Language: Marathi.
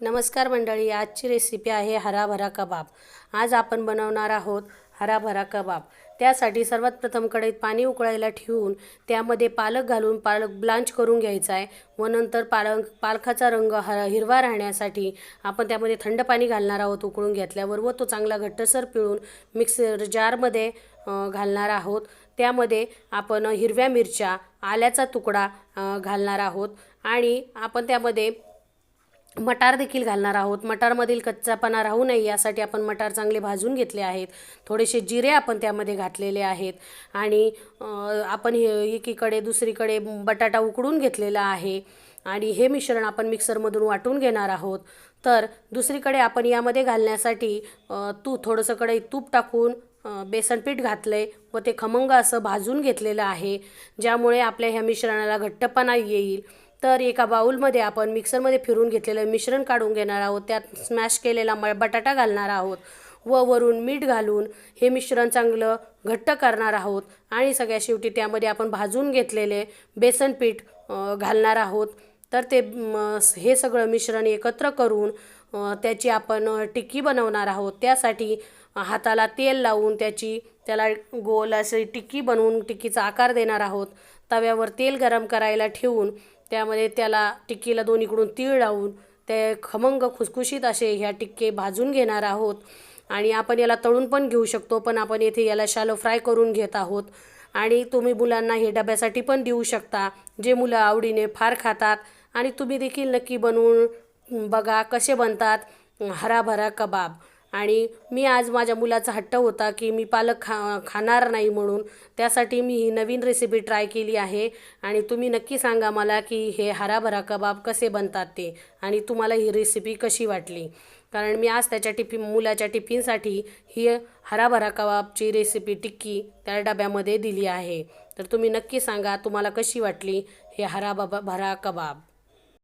नमस्कार मंडळी, आजची रेसिपी आहे हराभरा कबाब। आज आपण बनवणार आहोत हराभरा कबाब। त्यासाठी सर्वात प्रथम कढईत पाणी उकळायला ठेवून त्यामध्ये पालक घालून पालक ब्लांच करून घ्यायचा आहे व नंतर पालकाचा रंग हिरवा राहण्यासाठी आपण त्यामध्ये थंड पाणी घालणार आहोत उकळून घेतल्यावर व तो चांगला घट्टसर पिळून मिक्सर जारमध्ये घालणार आहोत। त्यामध्ये आपण हिरव्या मिरच्या, आल्याचा तुकडा घालणार आहोत आणि आपण त्यामध्ये मटार देखील घालणार आहोत। मटारमधील कच्चापणा राहू नये यासाठी आपण मटार चांगले भाजून घेतले आहेत। थोडेसे जिरे आपण त्यामध्ये घातलेले आहेत आणि आपण एकीकडे दुसरीकडे बटाटा उकडून घेतलेला आहे आणि हे मिश्रण आपण मिक्सरमधून वाटून घेणार आहोत। तर दुसरीकडे आपण यामध्ये घालण्यासाठी थोडंसं कढईत तूप टाकून बेसन पीठ घातले व ते खमंग असं भाजून घेतलेलं आहे, ज्यामुळे आपल्या ह्या मिश्रणाला घट्टपणा येईल। तर एका बाउलमध्ये आपण मिक्सरमध्ये फिरून घेतलेलं मिश्रण काढून घेणार आहोत। त्यात स्मॅश केलेला बटाटा घालणार आहोत व वरून मीठ घालून हे मिश्रण चांगलं घट्ट करणार आहोत आणि सगळ्या शेवटी त्यामध्ये आपण भाजून घेतलेले बेसन पीठ घालणार आहोत। तर हे सगळं मिश्रण एकत्र करून त्याची आपण टिक्की बनवणार आहोत। त्यासाठी हाताला तेल लावून त्याला गोल अशी टिक्की बनवून टिक्कीचा आकार देणार आहोत। तव्यावर तेल गरम करायला ठेवून त्यामध्ये त्याला टिक्कीला दोन्हीकडून तीळ लावून ते खमंग खुसखुशीत असे ह्या टिक्के भाजून घेणार आहोत आणि आपण याला तळून पण घेऊ शकतो, पण आपण येथे याला शॅलो फ्राय करून घेत आहोत। आणि तुम्ही मुलांना हे डब्यासाठी पण देऊ शकता, जे मुलं आवडीने फार खातात। आणि तुम्ही देखील नक्की बनवून बघा कसे बनतात हराभरा कबाब। आणि मी आज माझ्या मुलाचा हट्ट होता की मी पालक खाणार नाही म्हणून, त्यासाठी मी ही नवीन रेसिपी ट्राय केली आहे आणि तुम्ही नक्की सांगा मला की हे हराभरा कबाब कसे बनतात ते आणि तुम्हाला ही रेसिपी कशी वाटली। कारण मी आज त्याच्या मुलाच्या टिफिनसाठी ही हराभरा कबाबची रेसिपी टिक्की त्या डब्यामध्ये दिली आहे। तर तुम्ही नक्की सांगा तुम्हाला कशी वाटली हे हराभरा कबाब।